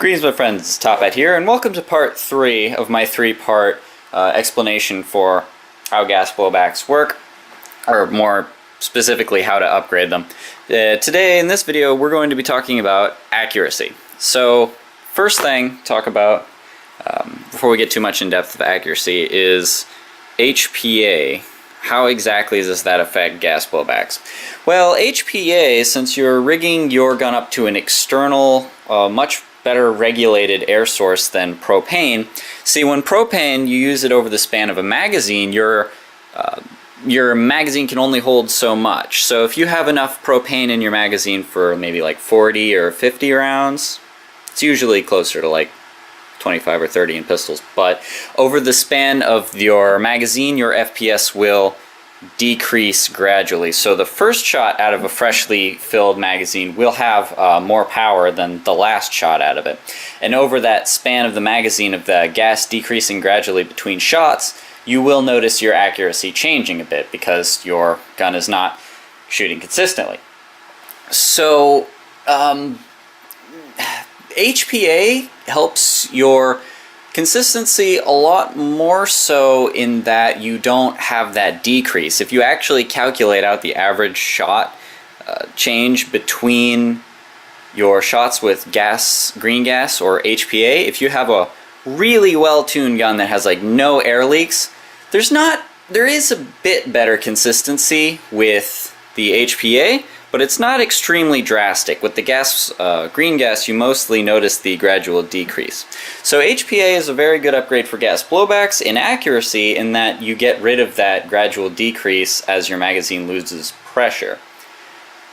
Greetings my friends, Top Hat here, and welcome to part 3 of my 3-part explanation for how gas blowbacks work, or more specifically how to upgrade them. Today in this video we're going to be talking about accuracy. So first thing to talk about, before we get too much in depth of accuracy, is HPA. How exactly does that affect gas blowbacks? Well, HPA, since you're rigging your gun up to an external, much better regulated air source than propane. See, when propane, you use it over the span of a magazine, your magazine can only hold so much. So if you have enough propane in your magazine for maybe like 40 or 50 rounds, it's usually closer to like 25 or 30 in pistols. But over the span of your magazine, your FPS will decrease gradually. So the first shot out of a freshly filled magazine will have more power than the last shot out of it. And over that span of the magazine, of the gas decreasing gradually between shots, you will notice your accuracy changing a bit because your gun is not shooting consistently. So HPA helps your consistency a lot more so in that you don't have that decrease. If you actually calculate out the average shot change between your shots with gas, green gas, or HPA, if you have a really well-tuned gun that has like no air leaks, there is a bit better consistency with the HPA, but it's not extremely drastic. With the gas, green gas, you mostly notice the gradual decrease. So HPA is a very good upgrade for gas blowbacks in accuracy, in that you get rid of that gradual decrease as your magazine loses pressure.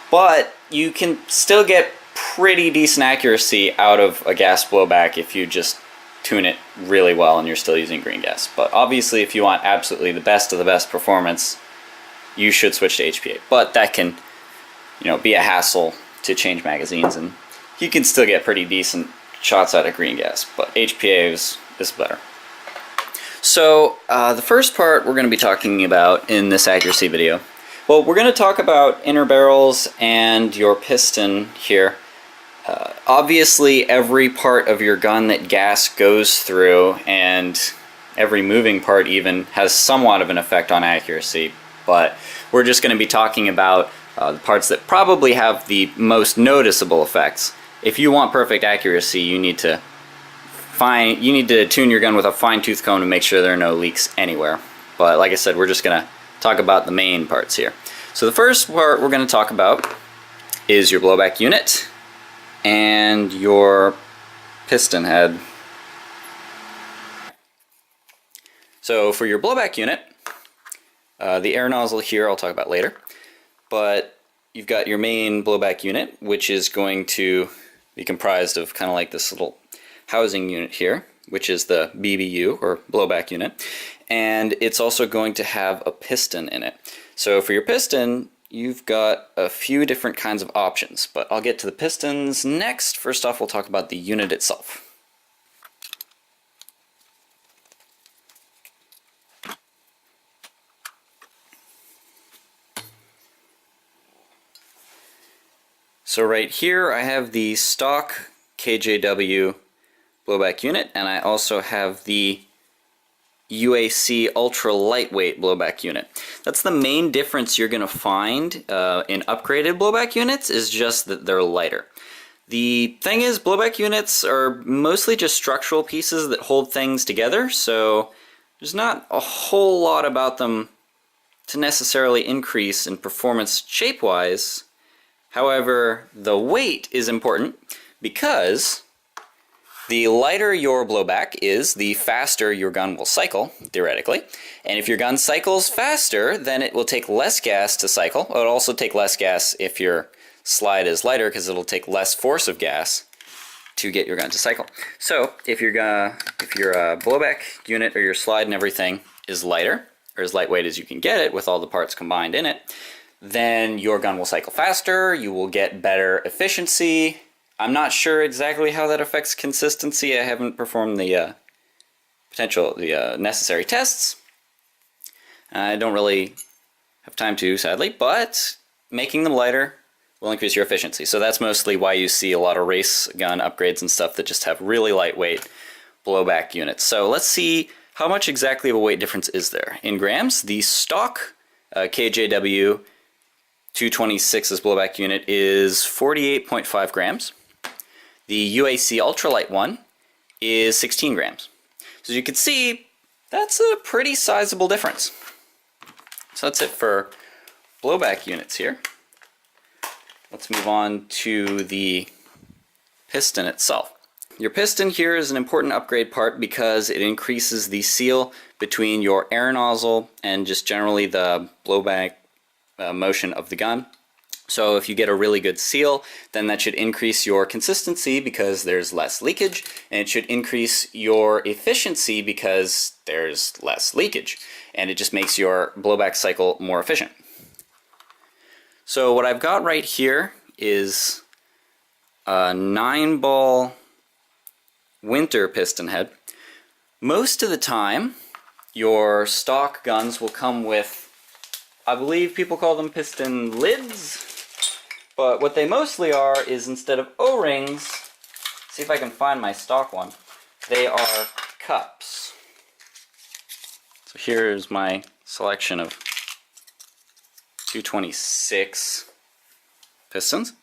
But you can still get pretty decent accuracy out of a gas blowback if you just tune it really well and you're still using green gas. But obviously if you want absolutely the best of the best performance, you should switch to HPA. But that can, be a hassle to change magazines, and you can still get pretty decent shots out of green gas, but HPA is better. So the first part we're going to be talking about in this accuracy video, well, we're going to talk about inner barrels and your piston here. Obviously every part of your gun that gas goes through, and every moving part even, has somewhat of an effect on accuracy, but we're just going to be talking about the parts that probably have the most noticeable effects. If you want perfect accuracy, you need to tune your gun with a fine-tooth comb to make sure there are no leaks anywhere. But like I said, we're just going to talk about the main parts here. So the first part we're going to talk about is your blowback unit and your piston head. So for your blowback unit, the air nozzle here I'll talk about later. But you've got your main blowback unit, which is going to be comprised of kind of like this little housing unit here, which is the BBU, or blowback unit, and it's also going to have a piston in it. So for your piston, you've got a few different kinds of options, but I'll get to the pistons next. First off, we'll talk about the unit itself. So right here I have the stock KJW blowback unit, and I also have the UAC ultra lightweight blowback unit. That's the main difference you're going to find in upgraded blowback units, is just that they're lighter. The thing is, blowback units are mostly just structural pieces that hold things together, so there's not a whole lot about them to necessarily increase in performance shape-wise. However, the weight is important, because the lighter your blowback is, the faster your gun will cycle, theoretically. And if your gun cycles faster, then it will take less gas to cycle. It will also take less gas if your slide is lighter, because it'll take less force of gas to get your gun to cycle. So if your blowback unit or your slide and everything is lighter, or as lightweight as you can get it with all the parts combined in it, then your gun will cycle faster, you will get better efficiency. I'm not sure exactly how that affects consistency. I haven't performed the necessary tests. I don't really have time to, sadly, but making them lighter will increase your efficiency. So that's mostly why you see a lot of race gun upgrades and stuff that just have really lightweight blowback units. So let's see how much exactly of a weight difference is there. In grams, the stock KJW 226's blowback unit is 48.5 grams. The UAC ultralight one is 16 grams. So as you can see, that's a pretty sizable difference. So that's it for blowback units here. Let's move on to the piston itself. Your piston here is an important upgrade part because it increases the seal between your air nozzle and just generally the blowback motion of the gun. So if you get a really good seal, then that should increase your consistency because there's less leakage, and it should increase your efficiency because there's less leakage, and it just makes your blowback cycle more efficient. So what I've got right here is a 9-ball winter piston head. Most of the time, your stock guns will come with, I believe people call them piston lids, but what they mostly are is instead of O-rings, see if I can find my stock one, they are cups. So here's my selection of 226 pistons.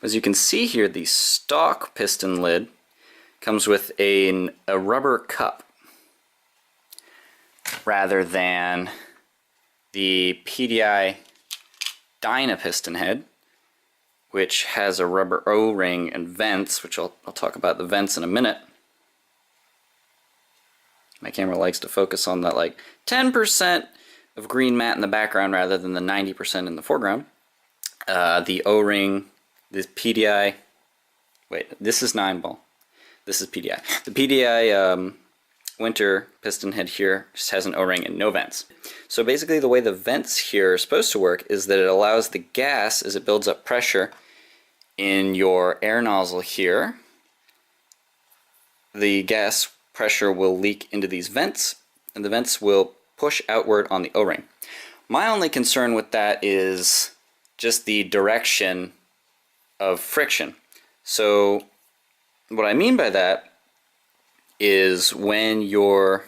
As you can see here, the stock piston lid comes with a rubber cup rather than the PDI Dyna piston head, which has a rubber O-ring and vents, which I'll talk about the vents in a minute. My camera likes to focus on that like 10% of green mat in the background rather than the 90% in the foreground. The O-ring, the PDI, wait, this is 9-ball. This is PDI. The PDI winter piston head here just has an O-ring and no vents. So basically the way the vents here are supposed to work is that it allows the gas, as it builds up pressure in your air nozzle here, the gas pressure will leak into these vents, and the vents will push outward on the O-ring. My only concern with that is just the direction of friction. So what I mean by that is when your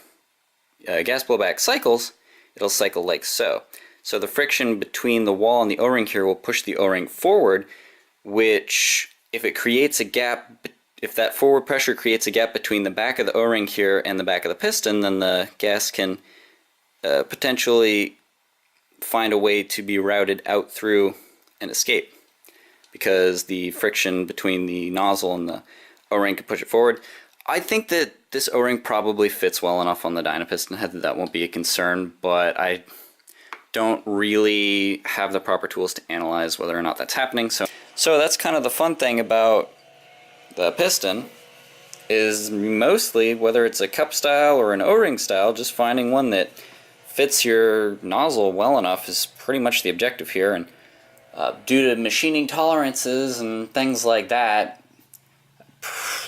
gas blowback cycles, it'll cycle like so. So the friction between the wall and the O-ring here will push the O-ring forward, which if it creates a gap, if that forward pressure creates a gap between the back of the O-ring here and the back of the piston, then the gas can potentially find a way to be routed out through and escape, because the friction between the nozzle and the O-ring can push it forward. I think that this O-ring probably fits well enough on the Dyna piston head that won't be a concern, but I don't really have the proper tools to analyze whether or not that's happening. So that's kind of the fun thing about the piston, is mostly whether it's a cup style or an O-ring style, just finding one that fits your nozzle well enough is pretty much the objective here. And due to machining tolerances and things like that,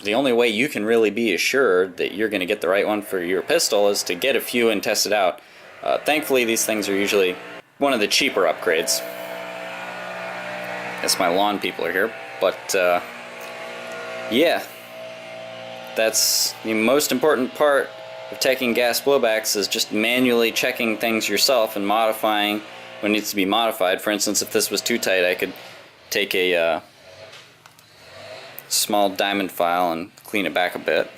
the only way you can really be assured that you're going to get the right one for your pistol is to get a few and test it out. Thankfully, these things are usually one of the cheaper upgrades. Yes, my lawn people are here, but yeah, that's the most important part of taking gas blowbacks, is just manually checking things yourself and modifying when it needs to be modified. For instance, if this was too tight, I could take a small diamond file and clean it back a bit.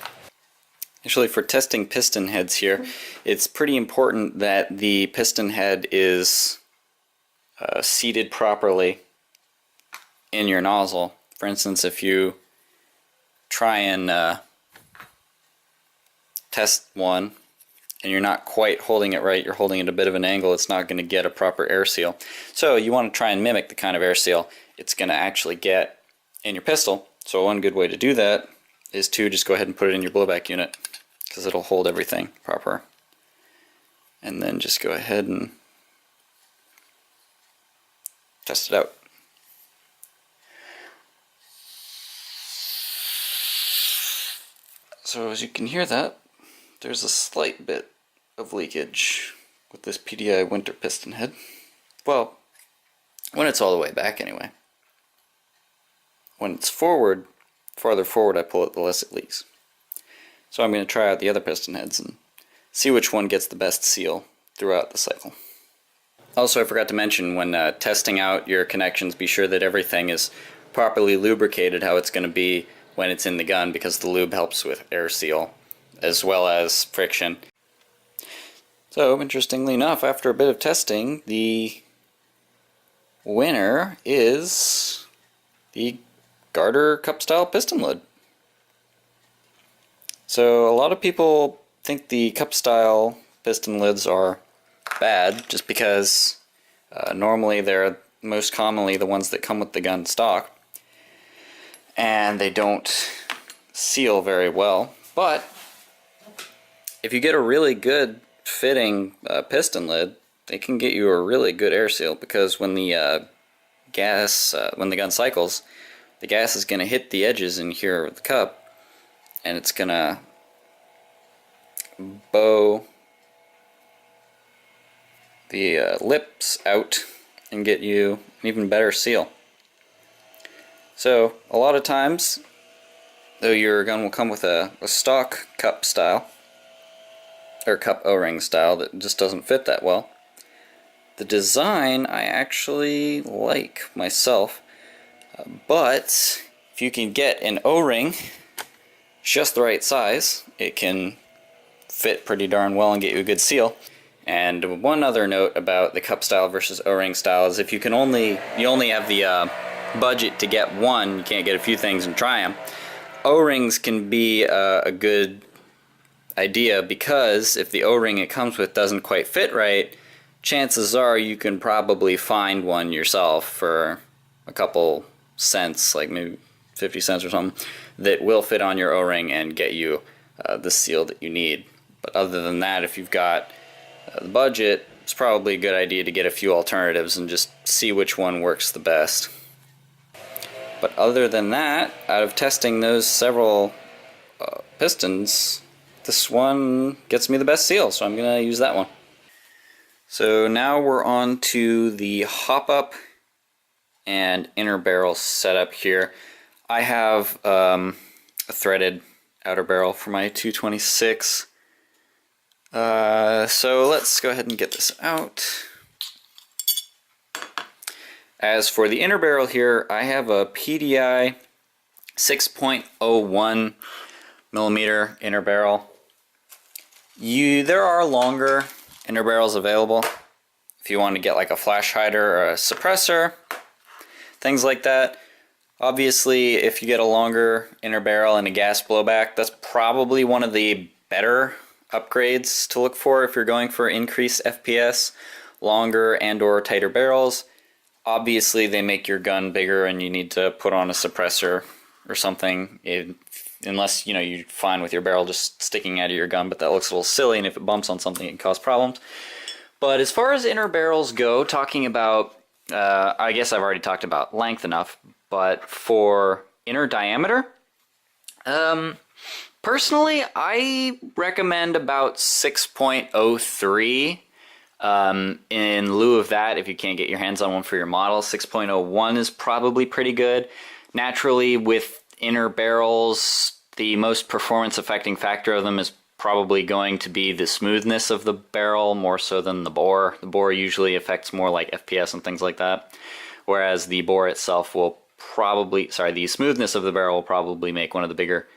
Actually, for testing piston heads here, it's pretty important that the piston head is seated properly in your nozzle. For instance, if you try and test one and you're not quite holding it right, you're holding it at a bit of an angle, it's not going to get a proper air seal. So you want to try and mimic the kind of air seal it's going to actually get in your pistol. So one good way to do that is to just go ahead and put it in your blowback unit, because it'll hold everything proper. And then just go ahead and test it out. So as you can hear that, there's a slight bit of leakage with this PDI winter piston head. well, when it's all the way back anyway. When it's forward, farther forward I pull it, the less it leaks. So I'm going to try out the other piston heads and see which one gets the best seal throughout the cycle. Also, I forgot to mention, when testing out your connections, be sure that everything is properly lubricated how it's going to be when it's in the gun, because the lube helps with air seal as well as friction. So, interestingly enough, after a bit of testing, the winner is the Garter cup style piston lid. So a lot of people think the cup style piston lids are bad just because normally they're most commonly the ones that come with the gun stock, and they don't seal very well. But if you get a really good fitting piston lid, they can get you a really good air seal, because when the when the gun cycles, the gas is going to hit the edges in here of the cup, and it's going to bow the lips out and get you an even better seal. So a lot of times, though your gun will come with a stock cup style, or cup O-ring style, that just doesn't fit that well, the design I actually like myself, but if you can get an O-ring just the right size, it can fit pretty darn well and get you a good seal. And one other note about the cup style versus O-ring style is, if you only have the budget to get one, you can't get a few things and try them. O-rings can be a good idea, because if the O-ring it comes with doesn't quite fit right, chances are you can probably find one yourself for a couple cents, like maybe 50 cents or something, that will fit on your O-ring and get you the seal that you need. But other than that, if you've got the budget, it's probably a good idea to get a few alternatives and just see which one works the best. But other than that, out of testing those several pistons, this one gets me the best seal, so I'm going to use that one. So now we're on to the hop-up and inner barrel setup here. I have a threaded outer barrel for my 226. So let's go ahead and get this out. As for the inner barrel here, I have a PDI 6.01 millimeter inner barrel. There are longer inner barrels available if you want to get like a flash hider or a suppressor, things like that. Obviously, if you get a longer inner barrel and a gas blowback, that's probably one of the better upgrades to look for if you're going for increased FPS, longer and or tighter barrels. Obviously, they make your gun bigger and you need to put on a suppressor or something, unless you're fine with your barrel just sticking out of your gun, but that looks a little silly, and if it bumps on something it can cause problems. But as far as inner barrels go, talking about, I guess I've already talked about length enough, but for inner diameter, personally I recommend about 6.03. In lieu of that, if you can't get your hands on one for your model, 6.01 is probably pretty good. Naturally, with inner barrels, the most performance affecting factor of them is probably going to be the smoothness of the barrel, more so than the bore. The bore usually affects more like FPS and things like that, whereas the bore itself will probably, the smoothness of the barrel will probably make one of the bigger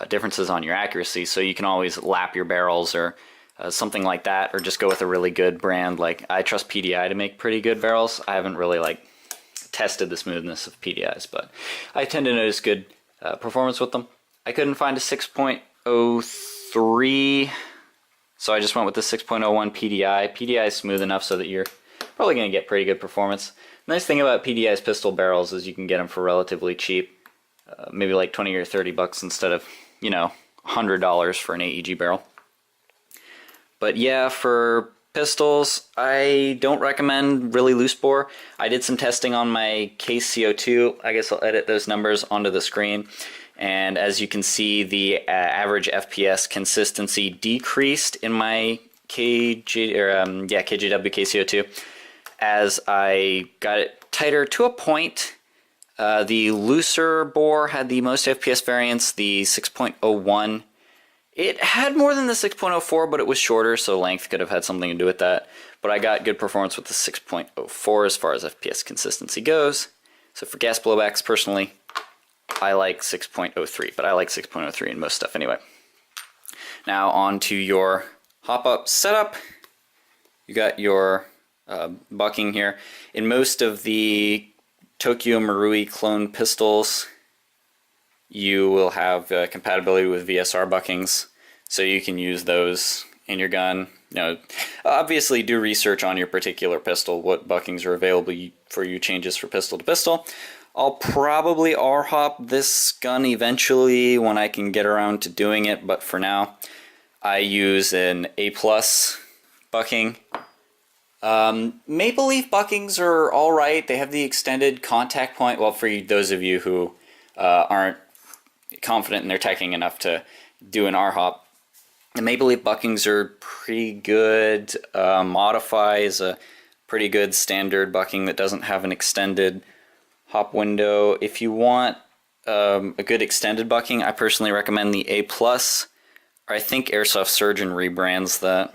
differences on your accuracy. So you can always lap your barrels or something like that, or just go with a really good brand. Like, I trust PDI to make pretty good barrels. I haven't really tested the smoothness of PDIs, but I tend to notice good performance with them. I couldn't find a 6.03, so I just went with the 6.01 PDI. PDI is smooth enough so that you're probably going to get pretty good performance. The nice thing about PDI's pistol barrels is you can get them for relatively cheap, maybe like 20 or 30 bucks instead of, $100 for an AEG barrel. But yeah, for pistols, I don't recommend really loose bore. I did some testing on my Case CO2. I guess I'll edit those numbers onto the screen. And as you can see, the average FPS consistency decreased in my KJW KCO2. as I got it tighter to a point. The looser bore had the most FPS variance, the 6.01. It had more than the 6.04, but it was shorter, so length could have had something to do with that. But I got good performance with the 6.04 as far as FPS consistency goes. So for gas blowbacks, personally, I like 6.03, but I like 6.03 in most stuff anyway. Now on to your hop-up setup. You got your bucking here. In most of the Tokyo Marui clone pistols, you will have compatibility with VSR buckings, so you can use those in your gun. Obviously do research on your particular pistol, what buckings are available for you, changes for pistol to pistol. I'll probably R-hop this gun eventually when I can get around to doing it, but for now I use an A+ bucking. Maple Leaf buckings are alright. They have the extended contact point. Well, for those of you who aren't confident in their teching enough to do an R-hop, the Maple Leaf buckings are pretty good. Modify is a pretty good standard bucking that doesn't have an extended hop window. If you want a good extended bucking, I personally recommend the A+. Or I think Airsoft Surgeon rebrands them.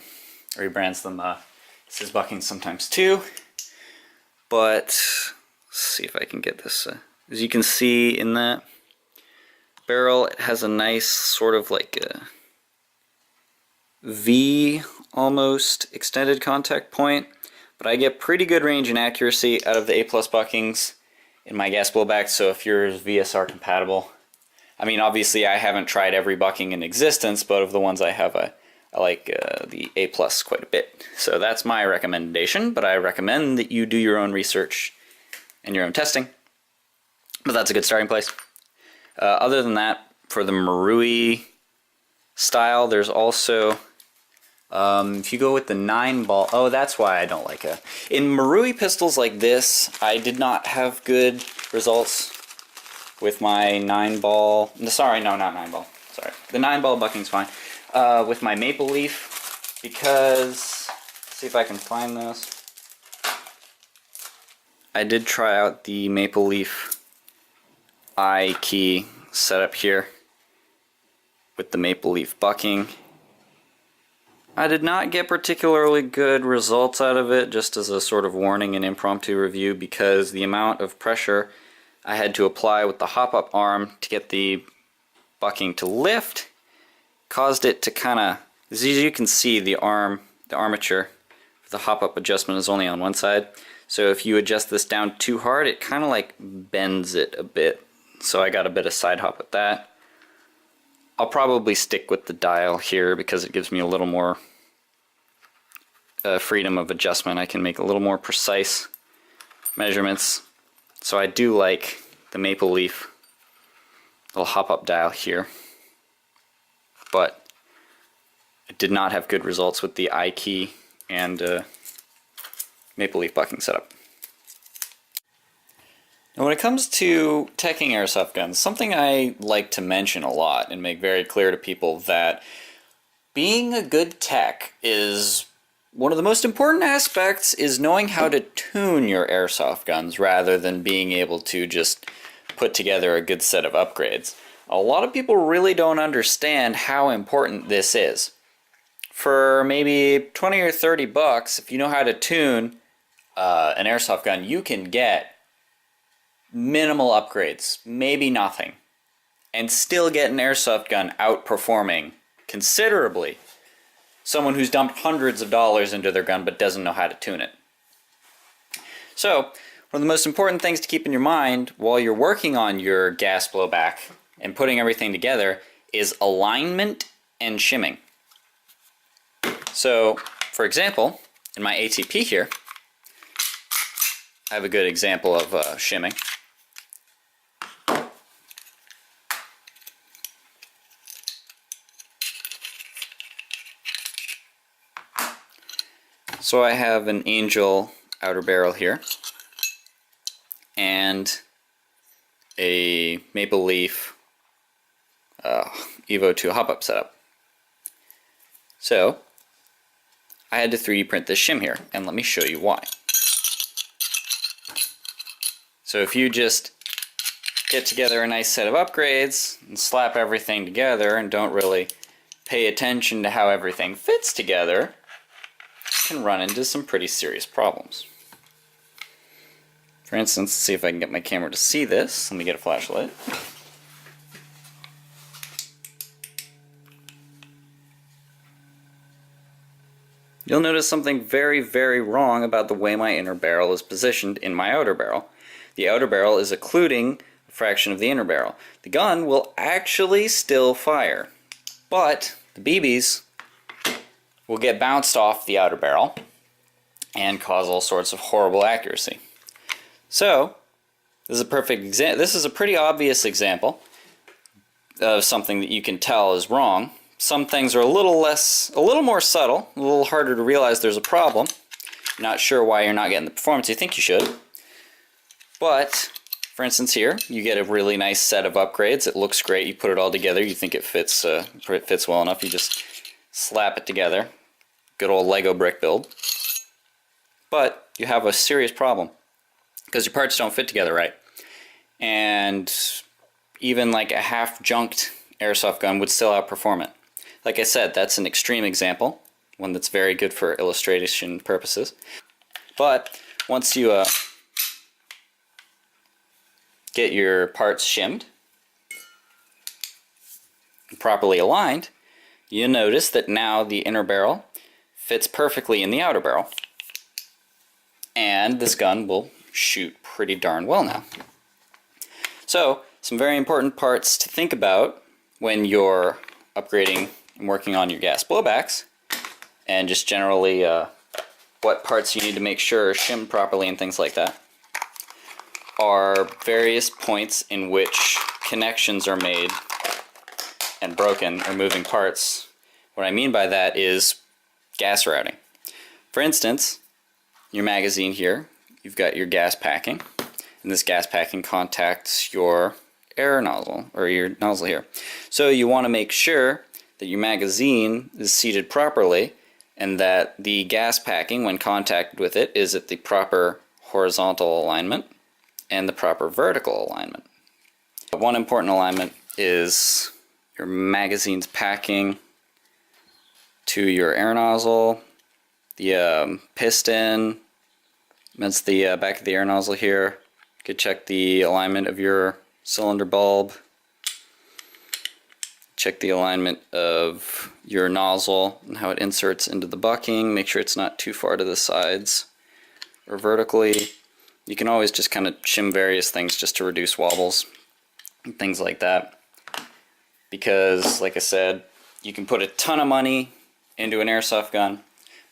This is bucking sometimes too, but let's see if I can get this. As you can see in that barrel, it has a nice sort of like a V almost extended contact point, but I get pretty good range and accuracy out of the A+ buckings in my gas blowback. So if yours VSR compatible, I mean obviously I haven't tried every bucking in existence, but of the ones I have, I like the A+ quite a bit. So that's my recommendation, but I recommend that you do your own research and your own testing. But that's a good starting place. Other than that, for the Marui style, there's also, if you go with the 9-ball, oh, that's why I don't like it. In Marui pistols like this, I did not have good results with my 9-ball, sorry, no, not 9-ball, sorry. The 9-ball bucking's fine. With my Maple Leaf, because, let's see if I can find this. I did try out the Maple Leaf I key setup here with the Maple Leaf bucking. I did not get particularly good results out of it, just as a sort of warning and impromptu review, because the amount of pressure I had to apply with the hop-up arm to get the bucking to lift caused it to kind of, as you can see, the armature, the hop-up adjustment is only on one side. So if you adjust this down too hard, it kind of like bends it a bit. So I got a bit of side hop with that. I'll probably stick with the dial here because it gives me a little more freedom of adjustment. I can make a little more precise measurements. So I do like the Maple Leaf little hop-up dial here. But I did not have good results with the I key and Maple Leaf bucking setup. Now when it comes to teching airsoft guns, something I like to mention a lot and make very clear to people that being a good tech is one of the most important aspects is knowing how to tune your airsoft guns rather than being able to just put together a good set of upgrades. A lot of people really don't understand how important this is. For maybe 20 or 30 bucks, if you know how to tune an airsoft gun, you can get minimal upgrades, maybe nothing, and still get an airsoft gun outperforming considerably someone who's dumped hundreds of dollars into their gun but doesn't know how to tune it. So, one of the most important things to keep in your mind while you're working on your gas blowback and putting everything together is alignment and shimming. So, for example, in my ATP here, I have a good example of shimming. So I have an Angel outer barrel here and a Maple Leaf Evo 2 hop-up setup. So I had to 3D print this shim here, and let me show you why. So if you just get together a nice set of upgrades and slap everything together and don't really pay attention to how everything fits together, you can run into some pretty serious problems. For instance, let's see if I can get my camera to see this. Let me get a flashlight. You'll notice something very, very wrong about the way my inner barrel is positioned in my outer barrel. The outer barrel is occluding a fraction of the inner barrel. The gun will actually still fire, but the BBs will get bounced off the outer barrel and cause all sorts of horrible accuracy. So, this is a perfect example. This is a pretty obvious example of something that you can tell is wrong. Some things are a little more subtle, a little harder to realize there's a problem. You're not sure why you're not getting the performance you think you should. But, for instance here, you get a really nice set of upgrades. It looks great. You put it all together. You think it fits well enough. You just slap it together. Good old Lego brick build. But you have a serious problem because your parts don't fit together right. And even like a half-junked airsoft gun would still outperform it. Like I said, that's an extreme example, one that's very good for illustration purposes. But once you get your parts shimmed and properly aligned, you notice that now the inner barrel fits perfectly in the outer barrel. And this gun will shoot pretty darn well now. So, some very important parts to think about when you're upgrading and working on your gas blowbacks, and just generally what parts you need to make sure are shimmed properly and things like that, are various points in which connections are made and broken or moving parts. What I mean by that is gas routing. For instance, your magazine here, you've got your gas packing, and this gas packing contacts your air nozzle, or your nozzle here. So you want to make sure that your magazine is seated properly and that the gas packing, when contacted with it, is at the proper horizontal alignment and the proper vertical alignment. One important alignment is your magazine's packing to your air nozzle, the piston, that's the back of the air nozzle here. You could check the alignment of your cylinder bulb. Check the alignment of your nozzle and how it inserts into the bucking. Make sure it's not too far to the sides or vertically. You can always just kind of shim various things just to reduce wobbles and things like that. Because, like I said, you can put a ton of money into an airsoft gun,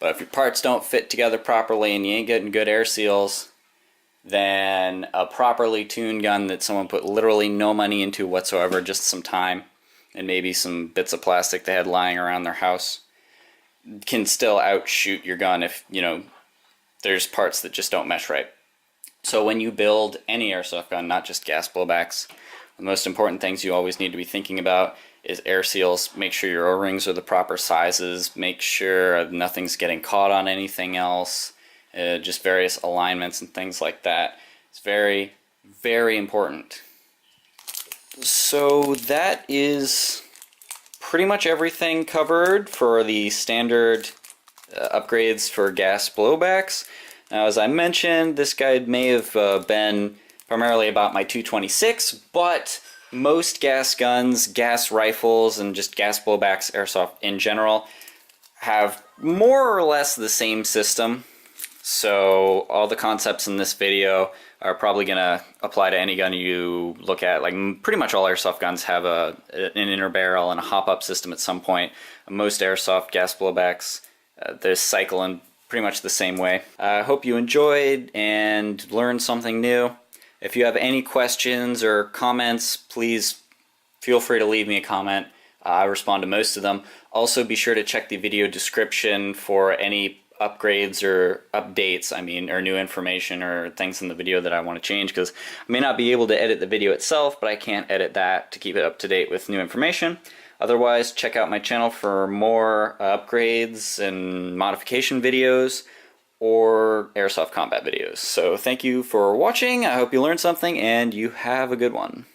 but if your parts don't fit together properly and you ain't getting good air seals, then a properly tuned gun that someone put literally no money into whatsoever, just some time and maybe some bits of plastic they had lying around their house, can still outshoot your gun if, you know, there's parts that just don't mesh right. So when you build any airsoft gun, not just gas blowbacks, the most important things you always need to be thinking about is air seals. Make sure your O-rings are the proper sizes. Make sure nothing's getting caught on anything else. Just various alignments and things like that. It's very, very important. So that is pretty much everything covered for the standard upgrades for gas blowbacks. Now, as I mentioned, this guide may have been primarily about my 226, but most gas guns, gas rifles, and just gas blowbacks, airsoft in general, have more or less the same system. So all the concepts in this video are probably going to apply to any gun you look at. Like pretty much all airsoft guns have an inner barrel and a hop-up system at some point. Most airsoft gas blowbacks, they cycle in pretty much the same way. I hope you enjoyed and learned something new. If you have any questions or comments, please feel free to leave me a comment. I respond to most of them. Also, be sure to check the video description for any upgrades or updates, or new information or things in the video that I want to change, because I may not be able to edit the video itself, but I can't edit that to keep it up to date with new information. Otherwise, check out my channel for more upgrades and modification videos, or airsoft combat videos. So thank you for watching. I hope you learned something and you have a good one.